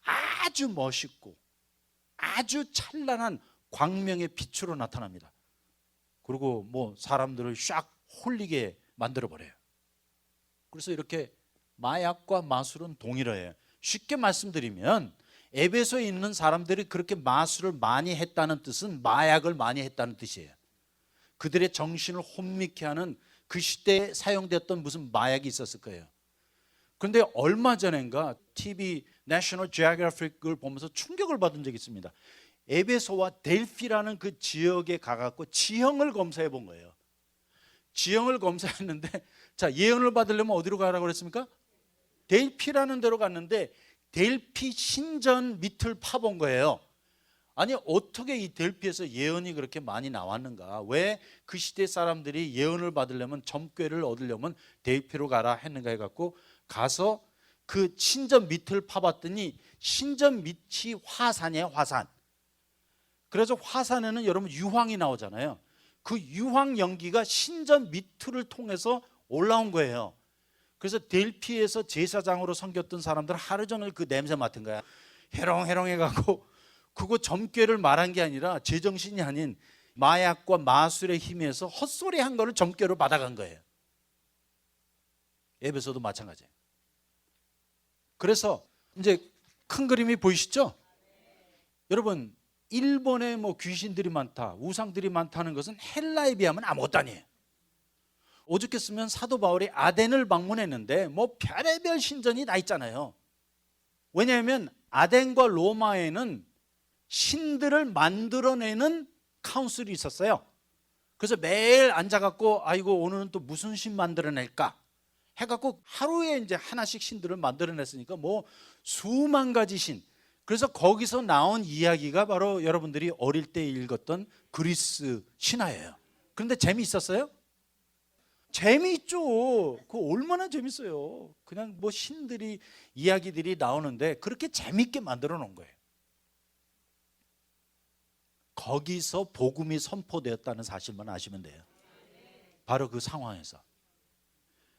아주 멋있고 아주 찬란한 광명의 빛으로 나타납니다. 그리고 뭐 사람들을 샥 홀리게 만들어 버려요. 그래서 이렇게 마약과 마술은 동일해요. 쉽게 말씀드리면 에베소에 있는 사람들이 그렇게 마술을 많이 했다는 뜻은 마약을 많이 했다는 뜻이에요. 그들의 정신을 혼미케 하는 그 시대에 사용됐던 무슨 마약이 있었을 거예요. 그런데 얼마 전인가 TV 내셔널 지오그래픽을 보면서 충격을 받은 적이 있습니다. 에베소와 델피라는 그 지역에 가갖고 지형을 검사해 본 거예요. 지형을 검사했는데 자, 예언을 받으려면 어디로 가라고 그랬습니까? 델피라는 데로 갔는데 델피 신전 밑을 파본 거예요. 아니 어떻게 이 델피에서 예언이 그렇게 많이 나왔는가? 왜 그 시대 사람들이 예언을 받으려면 점괘를 얻으려면 델피로 가라 했는가 해갖고 가서 그 신전 밑을 파봤더니 신전 밑이 화산이에요. 화산. 그래서 화산에는 여러분 유황이 나오잖아요. 그 유황 연기가 신전 밑을 통해서 올라온 거예요. 그래서 델피에서 제사장으로 섬겼던 사람들 하루 종일 그 냄새 맡은 거야. 해롱해롱해가고 그거 점괘를 말한 게 아니라 제정신이 아닌 마약과 마술의 힘에서 헛소리 한 거를 점괘로 받아간 거예요. 에베소도 마찬가지예요. 그래서 이제 큰 그림이 보이시죠? 여러분 일본에 뭐 귀신들이 많다, 우상들이 많다는 것은 헬라에 비하면 아무것도 아니에요. 오죽했으면 사도 바울이 아덴을 방문했는데 뭐 별의별 신전이 다 있잖아요. 왜냐하면 아덴과 로마에는 신들을 만들어내는 카운슬이 있었어요. 그래서 매일 앉아갖고 아이고 오늘은 또 무슨 신 만들어낼까 해갖고 하루에 이제 하나씩 신들을 만들어냈으니까 뭐 수만 가지 신. 그래서 거기서 나온 이야기가 바로 여러분들이 어릴 때 읽었던 그리스 신화예요. 그런데 재미있었어요? 재미있죠. 그거 얼마나 재밌어요. 그냥 뭐 신들이 이야기들이 나오는데 그렇게 재밌게 만들어 놓은 거예요. 거기서 복음이 선포되었다는 사실만 아시면 돼요. 바로 그 상황에서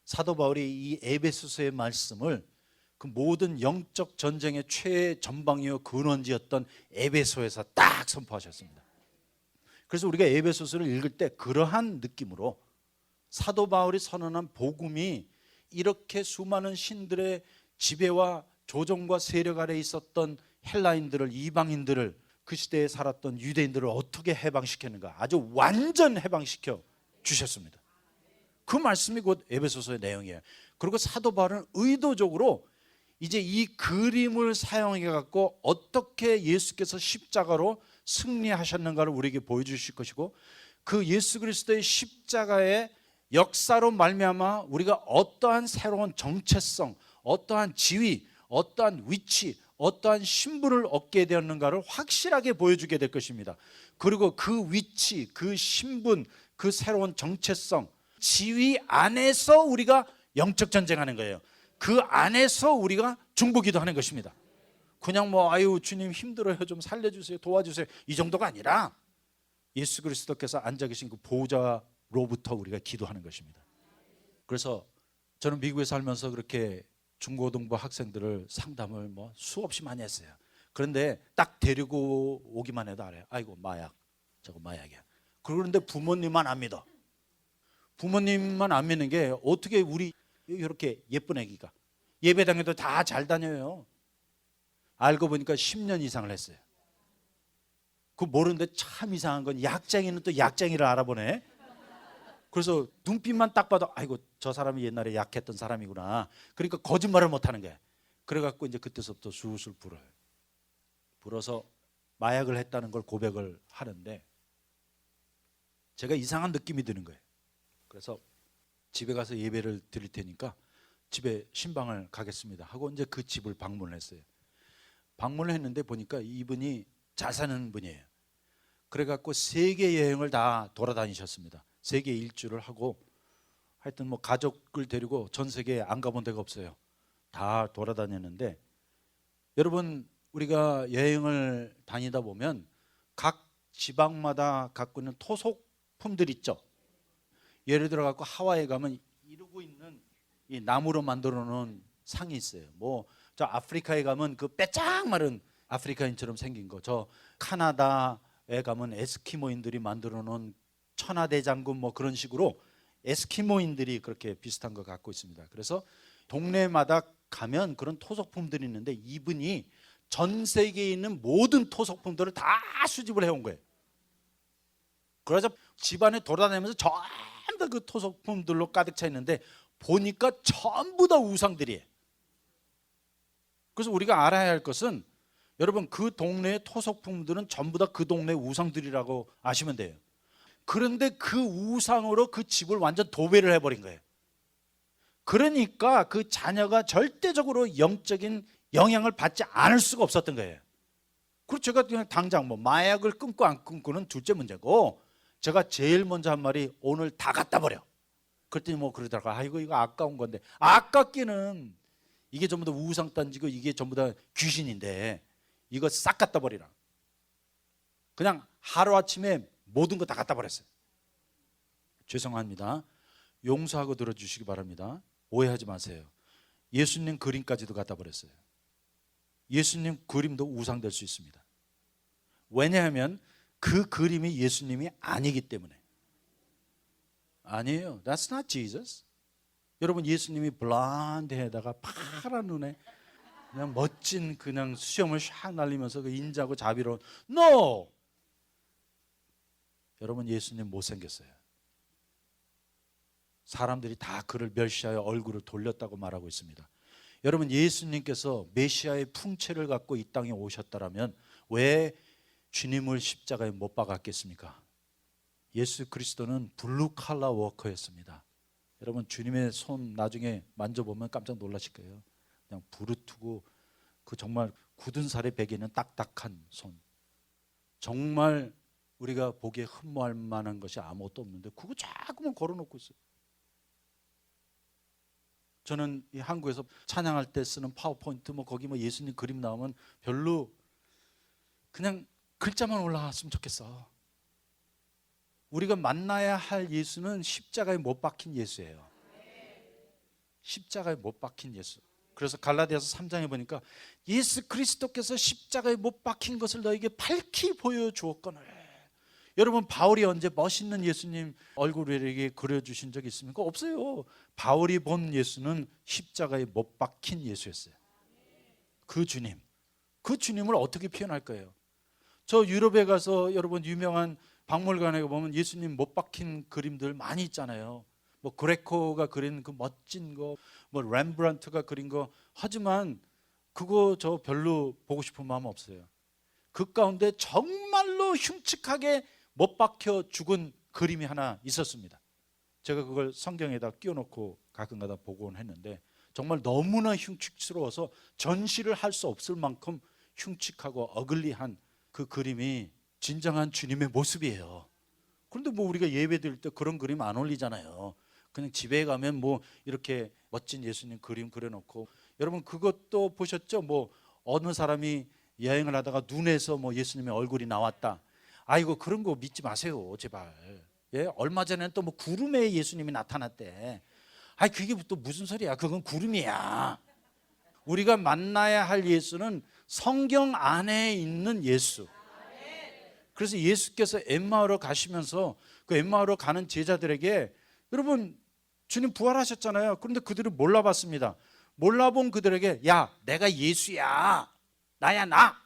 사도 바울이 이 에베소서의 말씀을 그 모든 영적 전쟁의 최전방이요 근원지였던 에베소에서 딱 선포하셨습니다. 그래서 우리가 에베소서를 읽을 때 그러한 느낌으로 사도 바울이 선언한 복음이 이렇게 수많은 신들의 지배와 조종과 세력 아래 있었던 헬라인들을, 이방인들을, 그 시대에 살았던 유대인들을 어떻게 해방시켰는가, 아주 완전 해방시켜 주셨습니다. 그 말씀이 곧 에베소서의 내용이에요. 그리고 사도 바울은 의도적으로 이제 이 그림을 사용해 갖고 어떻게 예수께서 십자가로 승리하셨는가를 우리에게 보여주실 것이고, 그 예수 그리스도의 십자가의 역사로 말미암아 우리가 어떠한 새로운 정체성, 어떠한 지위, 어떠한 위치, 어떠한 신분을 얻게 되었는가를 확실하게 보여주게 될 것입니다. 그리고 그 위치, 그 신분, 그 새로운 정체성, 지위 안에서 우리가 영적 전쟁하는 거예요. 그 안에서 우리가 중보기도 하는 것입니다. 그냥 뭐 아유 주님 힘들어요 좀 살려주세요 도와주세요 이 정도가 아니라 예수 그리스도께서 앉아 계신 그 보호자로부터 우리가 기도하는 것입니다. 그래서 저는 미국에 살면서 그렇게 중고등부 학생들을 상담을 뭐 수없이 많이 했어요. 그런데 딱 데리고 오기만 해도 알아요. 아이고 마약, 저거 마약이야. 그런데 부모님만 안 믿어. 부모님만 안 믿는 게 어떻게 우리 이렇게 예쁜 애기가 예배당에도 다 잘 다녀요. 알고 보니까 10년 이상을 했어요. 그거 모르는데 참 이상한 건 약쟁이는 또 약쟁이를 알아보네. 그래서 눈빛만 딱 봐도 아이고 저 사람이 옛날에 약했던 사람이구나. 그러니까 거짓말을 못하는 거야. 그래갖고 이제 그때서부터 술술 불어요. 불어서 마약을 했다는 걸 고백을 하는데 제가 이상한 느낌이 드는 거예요. 그래서 집에 가서 예배를 드릴 테니까 집에 신방을 가겠습니다 하고 이제 그 집을 방문을 했어요. 방문을 했는데 보니까 이분이 잘 사는 분이에요. 그래갖고 세계 여행을 다 돌아다니셨습니다. 세계 일주를 하고 하여튼 뭐 가족을 데리고 전 세계에 안 가본 데가 없어요. 다 돌아다녔는데 여러분 우리가 여행을 다니다 보면 각 지방마다 갖고 있는 토속품들 있죠. 예를 들어 갖고 하와이에 가면 이러고 있는 이 나무로 만들어 놓은 상이 있어요. 뭐 저 아프리카에 가면 그 빼짝 마른 아프리카인처럼 생긴 거, 저 카나다, 가면 에스키모인들이 만들어 놓은 천하대장군 뭐 그런 식으로 에스키모인들이 그렇게 비슷한 거 갖고 있습니다. 그래서 동네마다 가면 그런 토속품들이 있는데 이분이 전 세계에 있는 모든 토속품들을 다 수집을 해온 거예요. 그래서 집안에 돌아다니면서 전부 다 그 토속품들로 가득 차 있는데 보니까 전부 다 우상들이에요. 그래서 우리가 알아야 할 것은 여러분 그 동네의 토속품들은 전부 다 그 동네 우상들이라고 아시면 돼요. 그런데 그 우상으로 그 집을 완전 도배를 해버린 거예요. 그러니까 그 자녀가 절대적으로 영적인 영향을 받지 않을 수가 없었던 거예요. 그리고 제가 그냥 당장 뭐 마약을 끊고 안 끊고는 둘째 문제고, 제가 제일 먼저 한 말이 오늘 다 갖다 버려. 그랬더니 뭐 그러다가 이거 아까운 건데, 아깝기는 이게 전부 다 우상 던지고 이게 전부 다 귀신인데 이거 싹 갖다 버리라. 그냥 하루아침에 모든 거 다 갖다 버렸어요. 죄송합니다. 용서하고 들어주시기 바랍니다. 오해하지 마세요. 예수님 그림까지도 갖다 버렸어요. 예수님 그림도 우상될 수 있습니다. 왜냐하면 그 그림이 예수님이 아니기 때문에. 아니에요. That's not Jesus. 여러분 예수님이 블란드에다가 파란 눈에 그냥 멋진 그냥 수염을 샥 날리면서 그 인자고 자비로운 No! 여러분 예수님 못생겼어요. 사람들이 다 그를 멸시하여 얼굴을 돌렸다고 말하고 있습니다. 여러분 예수님께서 메시아의 풍채를 갖고 이 땅에 오셨다라면 왜 주님을 십자가에 못 박았겠습니까? 예수 그리스도는 블루 칼라 워커였습니다. 여러분 주님의 손 나중에 만져보면 깜짝 놀라실 거예요. 그냥 부르트고 그 정말 굳은 살에 베기는 딱딱한 손. 정말 우리가 보기에 흠모할 만한 것이 아무것도 없는데 그거 자꾸만 걸어놓고 있어요. 저는 이 한국에서 찬양할 때 쓰는 파워포인트 뭐 거기 뭐 예수님 그림 나오면 별로 그냥 글자만 올라왔으면 좋겠어. 우리가 만나야 할 예수는 십자가에 못 박힌 예수예요. 십자가에 못 박힌 예수. 그래서 갈라디아서 3장에 보니까 예수 그리스도께서 십자가에 못 박힌 것을 너에게 밝히 보여주었거늘. 여러분 바울이 언제 멋있는 예수님 얼굴을 이렇게 그려주신 적이 있습니까? 없어요. 바울이 본 예수는 십자가에 못 박힌 예수였어요. 그 주님, 그 주님을 어떻게 표현할 거예요? 저 유럽에 가서 여러분 유명한 박물관에 보면 예수님 못 박힌 그림들 많이 있잖아요. 뭐 그레코가 그린 그 멋진 거, 뭐 렘브란트가 그린 거. 하지만 그거 저 별로 보고 싶은 마음 없어요. 그 가운데 정말로 흉측하게 못 박혀 죽은 그림이 하나 있었습니다. 제가 그걸 성경에다 끼워놓고 가끔가다 보곤 했는데 정말 너무나 흉측스러워서 전시를 할 수 없을 만큼 흉측하고 어글리한 그 그림이 진정한 주님의 모습이에요. 그런데 뭐 우리가 예배 드릴 때 그런 그림 안 올리잖아요. 그냥 집에 가면 뭐 이렇게 멋진 예수님 그림 그려놓고. 여러분 그것도 보셨죠? 뭐 어느 사람이 여행을 하다가 눈에서 뭐 예수님의 얼굴이 나왔다. 아이고 그런 거 믿지 마세요 제발. 예? 얼마 전에는 또 뭐 구름에 예수님이 나타났대. 아이 그게 또 무슨 소리야? 그건 구름이야. 우리가 만나야 할 예수는 성경 안에 있는 예수. 그래서 예수께서 엠마오로 가시면서 그 엠마오로 가는 제자들에게 여러분 주님 부활하셨잖아요. 그런데 그들을 몰라봤습니다. 몰라본 그들에게 야 내가 예수야 나야 나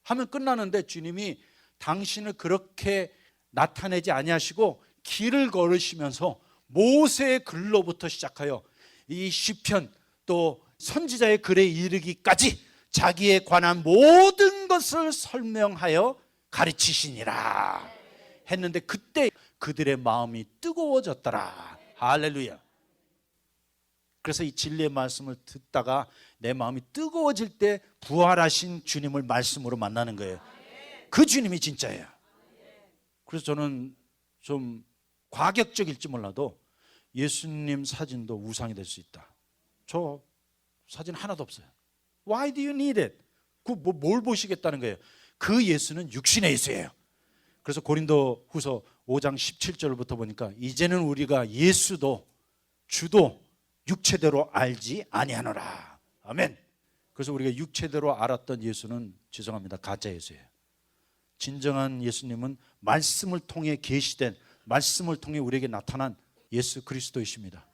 하면 끝나는데 주님이 당신을 그렇게 나타내지 아니하시고 길을 걸으시면서 모세의 글로부터 시작하여 이 시편 또 선지자의 글에 이르기까지 자기에 관한 모든 것을 설명하여 가르치시니라 했는데 그때 그들의 마음이 뜨거워졌더라. 할렐루야. 그래서 이 진리의 말씀을 듣다가 내 마음이 뜨거워질 때 부활하신 주님을 말씀으로 만나는 거예요. 그 주님이 진짜예요. 그래서 저는 좀 과격적일지 몰라도 예수님 사진도 우상이 될 수 있다. 저 사진 하나도 없어요. Why do you need it? 뭘 보시겠다는 거예요? 그 예수는 육신의 예수예요. 그래서 고린도 후서 5장 17절부터 보니까 이제는 우리가 예수도 주도 육체대로 알지 아니하노라. 아멘. 그래서 우리가 육체대로 알았던 예수는 죄송합니다 가짜 예수예요. 진정한 예수님은 말씀을 통해 계시된, 말씀을 통해 우리에게 나타난 예수 그리스도이십니다.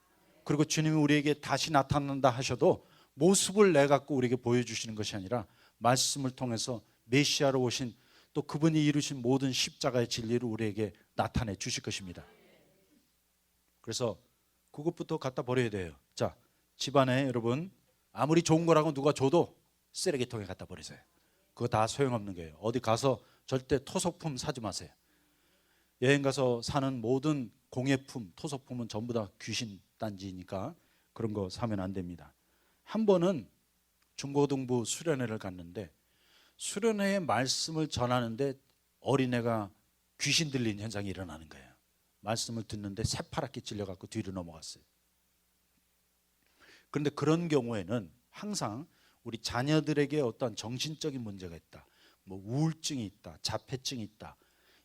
그리고 주님이 우리에게 다시 나타난다 하셔도 모습을 내갖고 우리에게 보여주시는 것이 아니라 말씀을 통해서 메시아로 오신, 또 그분이 이루신 모든 십자가의 진리를 우리에게 나타내 주실 것입니다. 그래서 그것부터 갖다 버려야 돼요. 자, 집안에 여러분 아무리 좋은 거라고 누가 줘도 쓰레기통에 갖다 버리세요. 그거 다 소용없는 거예요. 어디 가서 절대 토속품 사지 마세요. 여행 가서 사는 모든 공예품, 토속품은 전부 다 귀신 딴지니까 그런 거 사면 안 됩니다. 한 번은 중고등부 수련회를 갔는데 수련회의 말씀을 전하는데 어린애가 귀신 들린 현상이 일어나는 거예요. 말씀을 듣는데 새파랗게 찔려갖고 뒤로 넘어갔어요. 그런데 그런 경우에는 항상 우리 자녀들에게 어떤 정신적인 문제가 있다, 뭐 우울증이 있다, 자폐증이 있다,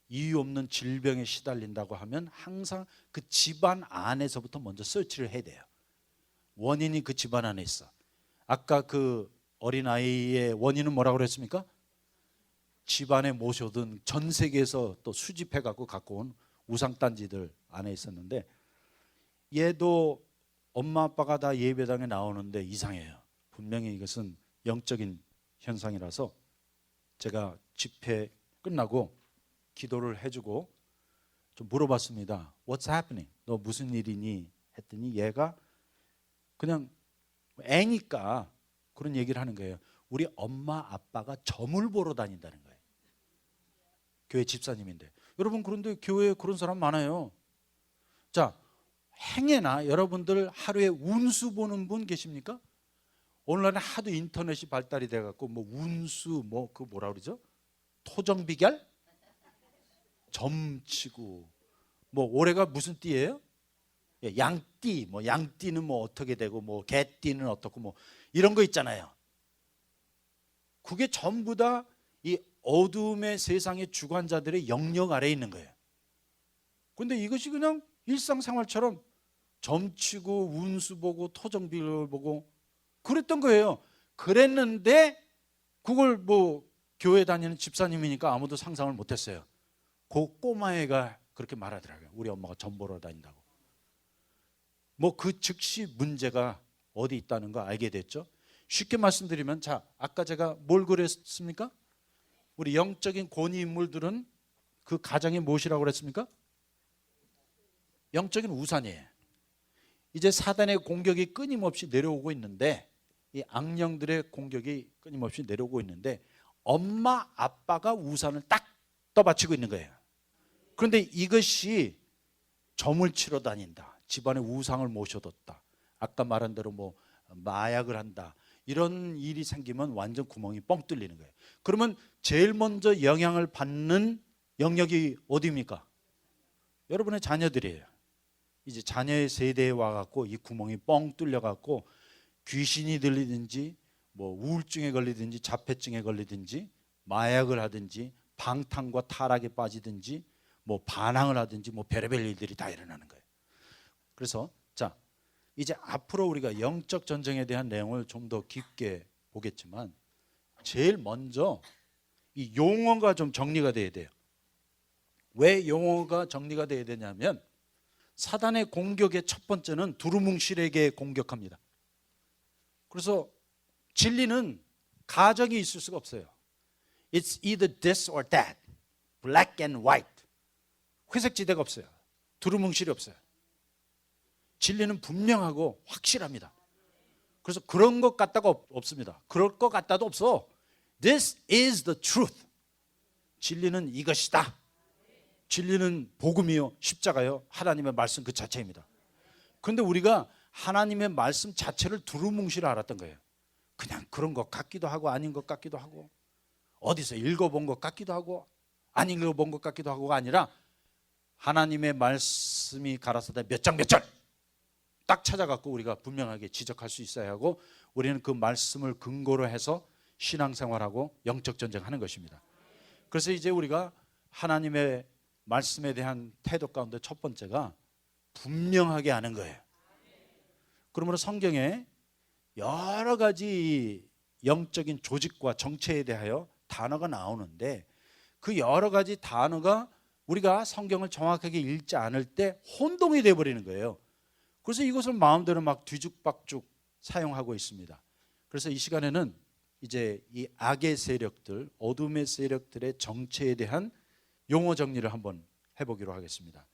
이유 없는 질병에 시달린다고 하면 항상 그 집안 안에서부터 먼저 서치를 해야 돼요. 원인이 그 집안 안에 있어. 아까 그 어린아이의 원인은 뭐라고 그랬습니까? 집안에 모셔둔 전 세계에서 또 수집해 갖고 온 우상단지들 안에 있었는데, 얘도 엄마 아빠가 다 예배당에 나오는데 이상해요. 분명히 이것은 영적인 현상이라서 제가 집회 끝나고 기도를 해주고 좀 물어봤습니다. What's happening? 너 무슨 일이니? 했더니 얘가 그냥 애니까 그런 얘기를 하는 거예요. 우리 엄마 아빠가 점을 보러 다닌다는 거예요. 교회 집사님인데. 여러분, 그런데 교회에 그런 사람 많아요. 자, 행여나 여러분들 하루에 운수 보는 분 계십니까? 오늘날은 하도 인터넷이 발달이 돼갖고 뭐 운수 뭐 그 뭐라 그러죠? 토정비결? 점치고 뭐 올해가 무슨 띠예요? 예, 양띠. 뭐 양띠는 뭐 어떻게 되고 뭐 개띠는 어떻고 뭐 이런 거 있잖아요. 그게 전부 다 이 어둠의 세상의 주관자들의 영역 아래에 있는 거예요. 그런데 이것이 그냥 일상생활처럼 점치고 운수 보고 토정비결 보고 그랬던 거예요. 그랬는데 그걸 뭐 교회 다니는 집사님이니까 아무도 상상을 못했어요. 그 꼬마애가 그렇게 말하더라고요. 우리 엄마가 점 보러 다닌다고. 뭐 그 즉시 문제가 어디 있다는 거 알게 됐죠. 쉽게 말씀드리면, 자, 아까 제가 뭘 그랬습니까? 우리 영적인 권위 인물들은 그 가정이 무엇이라고 그랬습니까? 영적인 우산이에요. 이제 사단의 공격이 끊임없이 내려오고 있는데, 이 악령들의 공격이 끊임없이 내려오고 있는데 엄마 아빠가 우산을 딱 떠받치고 있는 거예요. 그런데 이것이 점을 치러 다닌다, 집안에 우상을 모셔뒀다, 아까 말한 대로 뭐 마약을 한다, 이런 일이 생기면 완전 구멍이 뻥 뚫리는 거예요. 그러면 제일 먼저 영향을 받는 영역이 어디입니까? 여러분의 자녀들이에요. 이제 자녀의 세대에 와갖고 이 구멍이 뻥 뚫려갖고 귀신이 들리든지 뭐 우울증에 걸리든지 자폐증에 걸리든지 마약을 하든지 방탕과 타락에 빠지든지 뭐 반항을 하든지 뭐 별의별 일들이 다 일어나는 거예요. 그래서 자, 이제 앞으로 우리가 영적 전쟁에 대한 내용을 좀 더 깊게 보겠지만 제일 먼저 이 용어가 좀 정리가 돼야 돼요. 왜 용어가 정리가 돼야 되냐면 사단의 공격의 첫 번째는 두루뭉실에게 공격합니다. 그래서 진리는 가정이 있을 수가 없어요. It's either this or that, black and white. 회색 지대가 없어요. 두루뭉실이 없어요. 진리는 분명하고 확실합니다. 그래서 그런 것 같다가 없습니다. 그럴 것 같다도 없어. This is the truth. 진리는 이것이다. 진리는 복음이요, 십자가요, 하나님의 말씀 그 자체입니다. 그런데 우리가 하나님의 말씀 자체를 두루뭉실을 알았던 거예요. 그냥 그런 것 같기도 하고 아닌 것 같기도 하고 어디서 읽어본 것 같기도 하고 안 읽어본 것 같기도 하고가 아니라 하나님의 말씀이 가라사대 몇 장 몇 절 딱 찾아갖고 우리가 분명하게 지적할 수 있어야 하고, 우리는 그 말씀을 근거로 해서 신앙생활하고 영적 전쟁하는 것입니다. 그래서 이제 우리가 하나님의 말씀에 대한 태도 가운데 첫 번째가 분명하게 아는 거예요. 그러므로 성경에 여러 가지 영적인 조직과 정체에 대하여 단어가 나오는데 그 여러 가지 단어가 우리가 성경을 정확하게 읽지 않을 때 혼동이 돼 버리는 거예요. 그래서 이것을 마음대로 막 뒤죽박죽 사용하고 있습니다. 그래서 이 시간에는 이제 이 악의 세력들, 어둠의 세력들의 정체에 대한 용어 정리를 한번 해보기로 하겠습니다.